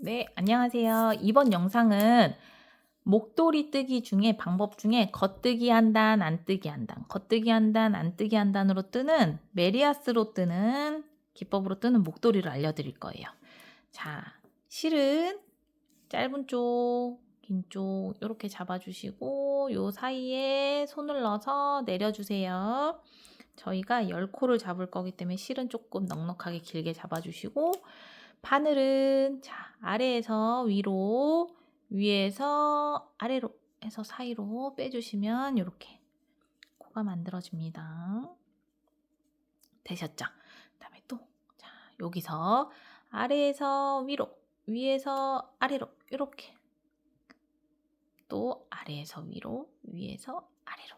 네, 안녕하세요. 이번 영상은 목도리 뜨기 중에 방법 중에 겉뜨기 한 단, 안뜨기 한 단, 겉뜨기 한 단, 안뜨기 한 단으로 뜨는 메리아스로 뜨는 기법으로 뜨는 목도리를 알려드릴 거예요. 자, 실은 짧은 쪽, 긴 쪽 이렇게 잡아주시고 요 사이에 손을 넣어서 내려주세요. 저희가 10코를 잡을 거기 때문에 실은 조금 넉넉하게 길게 잡아주시고 바늘은 자 아래에서 위로 위에서 아래로 해서 사이로 빼주시면 이렇게 코가 만들어집니다. 되셨죠? 그다음에 또 자 여기서 아래에서 위로 위에서 아래로 이렇게 또 아래에서 위로 위에서 아래로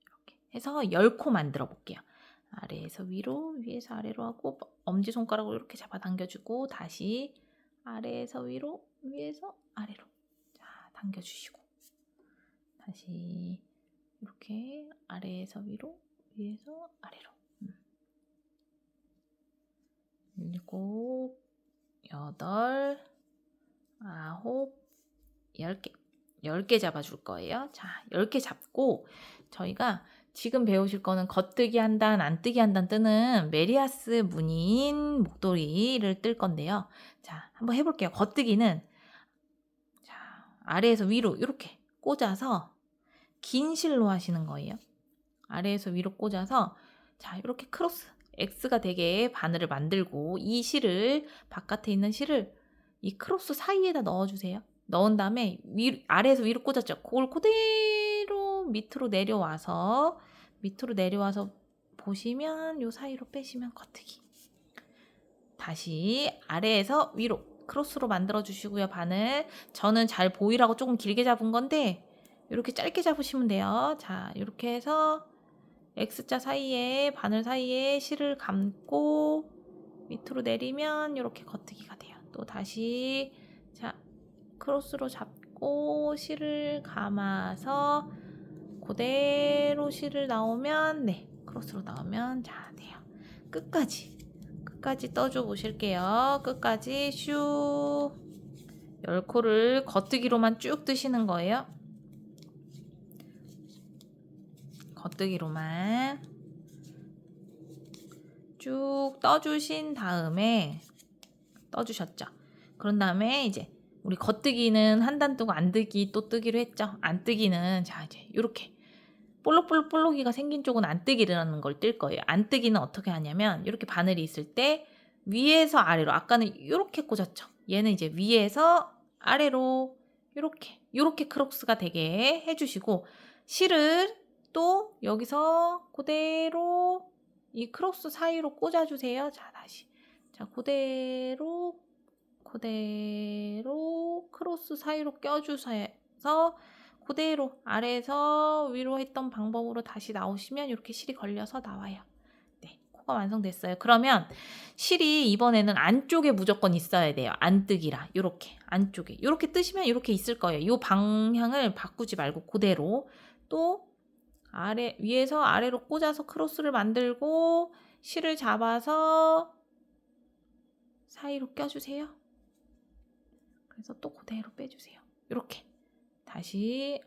이렇게 해서 10코 만들어 볼게요. 아래에서 위로 위에서 아래로 하고 엄지손가락으로 이렇게 잡아 당겨주고 다시 아래에서 위로 위에서 아래로 자 당겨주시고 다시 이렇게 아래에서 위로 위에서 아래로 7, 8, 9, 10개 10개 잡아줄 거예요. 자 10개 잡고 저희가 지금 배우실 거는 겉뜨기 한 단, 안뜨기 한 단 뜨는 메리아스 무늬인 목도리를 뜰 건데요. 자, 한번 해볼게요. 겉뜨기는 자, 아래에서 위로 이렇게 꽂아서 긴 실로 하시는 거예요. 아래에서 위로 꽂아서 자, 이렇게 크로스 X가 되게 바늘을 만들고 이 실을 바깥에 있는 실을 이 크로스 사이에다 넣어주세요. 넣은 다음에 아래에서 위로 꽂았죠. 그걸 그대로 밑으로 내려와서 보시면 요 사이로 빼시면 겉뜨기. 다시 아래에서 위로 크로스로 만들어 주시고요. 바늘 저는 잘 보이라고 조금 길게 잡은 건데 이렇게 짧게 잡으시면 돼요. 자 이렇게 해서 X자 사이에 바늘 사이에 실을 감고 밑으로 내리면 이렇게 겉뜨기가 돼요. 또 다시 자 크로스로 잡고 실을 감아서 그대로 실을 나오면 네 크로스로 나오면 자 돼요. 끝까지 떠줘 보실게요. 끝까지 슉 10코를 겉뜨기로만 쭉 뜨시는 거예요. 겉뜨기로만 쭉 떠주신 다음에 떠주셨죠. 그런 다음에 이제 우리 겉뜨기는 한 단 뜨고 안뜨기 또 뜨기로 했죠. 안뜨기는 자 이제 이렇게 볼록볼록볼록이가 생긴 쪽은 안뜨기라는 걸 뜰 거예요. 안뜨기는 어떻게 하냐면 이렇게 바늘이 있을 때 위에서 아래로 아까는 이렇게 꽂았죠. 얘는 이제 위에서 아래로 이렇게 크록스가 되게 해주시고 실을 또 여기서 그대로 이 크록스 사이로 꽂아주세요. 자 다시 자 그대로 크로스 사이로 껴주셔서 그대로 아래에서 위로 했던 방법으로 다시 나오시면 이렇게 실이 걸려서 나와요. 네, 코가 완성됐어요. 그러면 실이 이번에는 안쪽에 무조건 있어야 돼요. 안뜨기라 이렇게 안쪽에 이렇게 뜨시면 이렇게 있을 거예요. 이 방향을 바꾸지 말고 그대로 또 아래 위에서 아래로 꽂아서 크로스를 만들고 실을 잡아서 사이로 껴주세요. 그래서 또 그대로 빼주세요. 이렇게 다시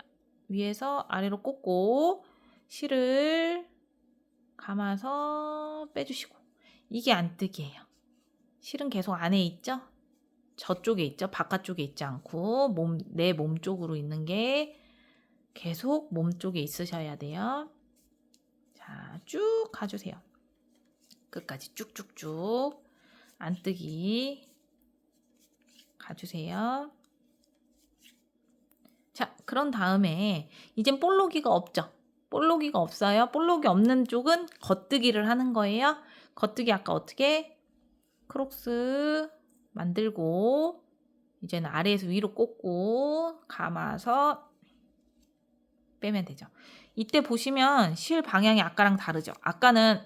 위에서 아래로 꽂고 실을 감아서 빼주시고 이게 안뜨기예요. 실은 계속 안에 있죠? 저쪽에 있죠? 바깥쪽에 있지 않고 내 몸 쪽으로 있는 게 계속 몸 쪽에 있으셔야 돼요. 자, 쭉 가주세요. 끝까지 쭉쭉쭉 안뜨기 가주세요. 자, 그런 다음에 이젠 볼록이가 없죠? 볼록이가 없어요. 볼록이 없는 쪽은 겉뜨기를 하는 거예요. 겉뜨기 아까 어떻게? 크록스 만들고 이제는 아래에서 위로 꽂고 감아서 빼면 되죠. 이때 보시면 실 방향이 아까랑 다르죠. 아까는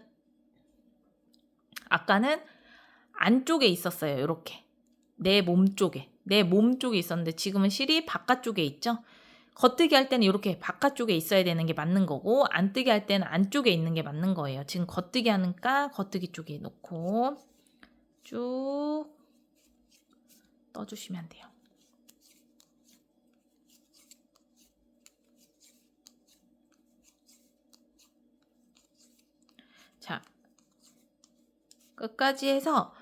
안쪽에 있었어요. 이렇게 내 몸 쪽에 있었는데 지금은 실이 바깥쪽에 있죠. 겉뜨기 할 때는 이렇게 바깥쪽에 있어야 되는 게 맞는 거고 안뜨기 할 때는 안쪽에 있는 게 맞는 거예요. 지금 겉뜨기 하니까 겉뜨기 쪽에 놓고 쭉 떠주시면 돼요. 자, 끝까지 해서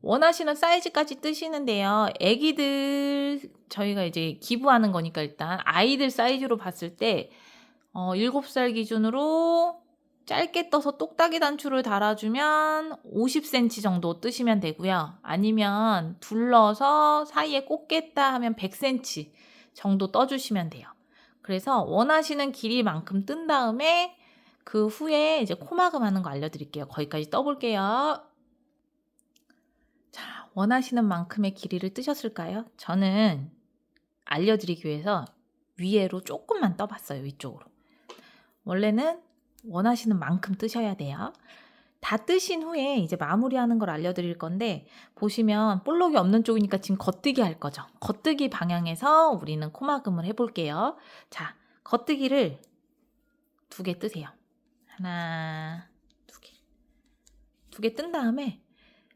원하시는 사이즈까지 뜨시는데요. 애기들 저희가 이제 기부하는 거니까 일단 아이들 사이즈로 봤을 때 7살 기준으로 짧게 떠서 똑딱이 단추를 달아주면 50cm 정도 뜨시면 되고요. 아니면 둘러서 사이에 꽂겠다 하면 100cm 정도 떠주시면 돼요. 그래서 원하시는 길이만큼 뜬 다음에 그 후에 이제 코막음 하는 거 알려드릴게요. 거기까지 떠볼게요. 자, 원하시는 만큼의 길이를 뜨셨을까요? 저는 알려드리기 위해서 위에로 조금만 떠봤어요. 위쪽으로. 원래는 원하시는 만큼 뜨셔야 돼요. 다 뜨신 후에 이제 마무리하는 걸 알려드릴 건데 보시면 볼록이 없는 쪽이니까 지금 겉뜨기 할 거죠. 겉뜨기 방향에서 우리는 코막음을 해볼게요. 자, 겉뜨기를 2개 뜨세요. 하나, 2개. 2개 뜬 다음에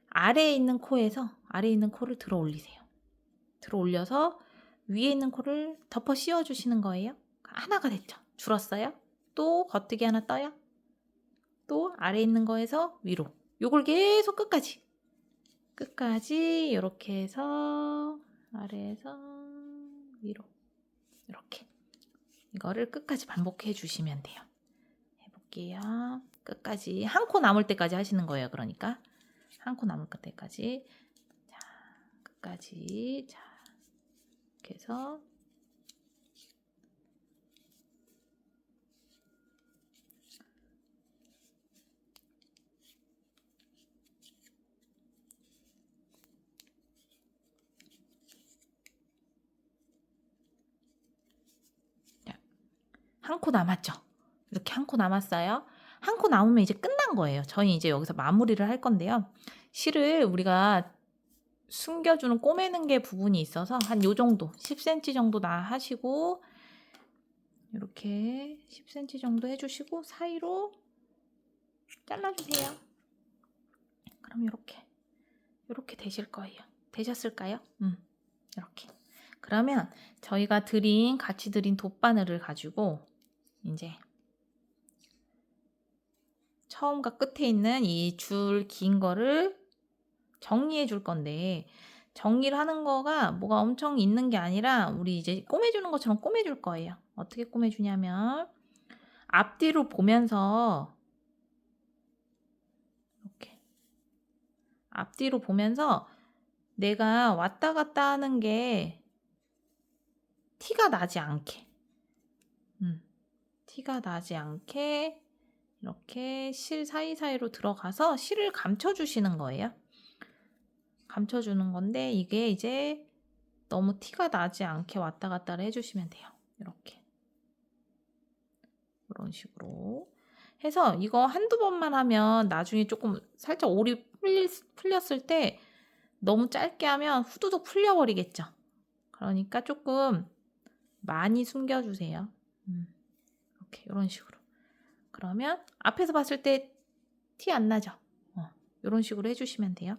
아래에 있는 코를 들어 올리세요. 들어 올려서 위에 있는 코를 덮어 씌워 주시는 거예요. 하나가 됐죠. 줄었어요. 또 겉뜨기 하나 떠요. 또 아래에 있는 거에서 위로. 요걸 계속 끝까지 이렇게 해서 아래에서 위로 이렇게 이거를 끝까지 반복해 주시면 돼요. 해볼게요. 끝까지 한 코 남을 때까지 하시는 거예요. 그러니까 한 코 남을 때까지. 자, 끝까지. 자, 이렇게 해서 한 코 남았죠. 이렇게 한 코 남았어요. 한 코 남으면 이제 끝난 거예요. 저희 이제 여기서 마무리를 할 건데요. 실을 우리가 숨겨주는 꼬매는 게 부분이 있어서 한 요 정도 10cm 정도 나 하시고 이렇게 10cm 정도 해주시고 사이로 잘라주세요. 그럼 이렇게 되실 거예요. 되셨을까요? 이렇게. 그러면 저희가 같이 드린 돗바늘을 가지고 이제 처음과 끝에 있는 이 줄 긴 거를 정리해 줄 건데 정리를 하는 거가 뭐가 엄청 있는 게 아니라 우리 이제 꼬매주는 것처럼 꼬매줄 거예요. 어떻게 꼬매주냐면 앞뒤로 보면서 이렇게 앞뒤로 보면서 내가 왔다 갔다 하는 게 티가 나지 않게 이렇게 실 사이사이로 들어가서 실을 감춰주시는 거예요. 감춰주는 건데 이게 이제 너무 티가 나지 않게 왔다 갔다를 해주시면 돼요. 이렇게 이런 식으로 해서 이거 한두 번만 하면 나중에 조금 살짝 올이 풀렸을 때 너무 짧게 하면 후두둑 풀려버리겠죠. 그러니까 조금 많이 숨겨주세요. 이렇게 이런 식으로. 그러면 앞에서 봤을 때 티 안 나죠? 이런 식으로 해주시면 돼요.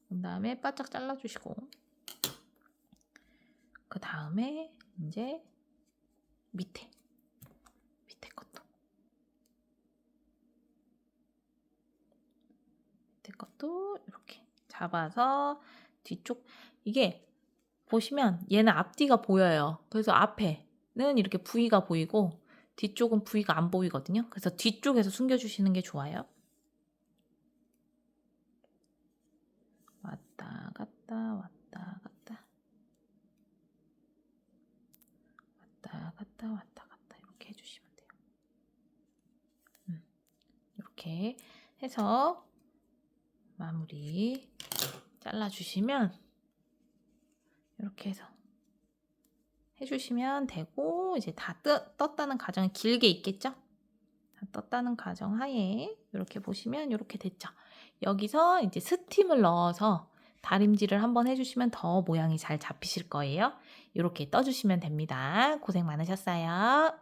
그 다음에 바짝 잘라주시고 그 다음에 이제 밑에 것도 이렇게 잡아서 뒤쪽 이게 보시면 얘는 앞뒤가 보여요. 그래서 앞에는 이렇게 V가 보이고 뒤쪽은 V가 안 보이거든요. 그래서 뒤쪽에서 숨겨주시는 게 좋아요. 왔다 갔다 왔다 갔다 왔다 갔다 왔다 갔다 이렇게 해주시면 돼요. 이렇게 해서 마무리 잘라주시면 이렇게 해서 해주시면 되고 이제 다 떴다는 가정이 길게 있겠죠? 다 떴다는 가정 하에 이렇게 보시면 이렇게 됐죠? 여기서 이제 스팀을 넣어서 다림질을 한번 해주시면 더 모양이 잘 잡히실 거예요. 이렇게 떠주시면 됩니다. 고생 많으셨어요.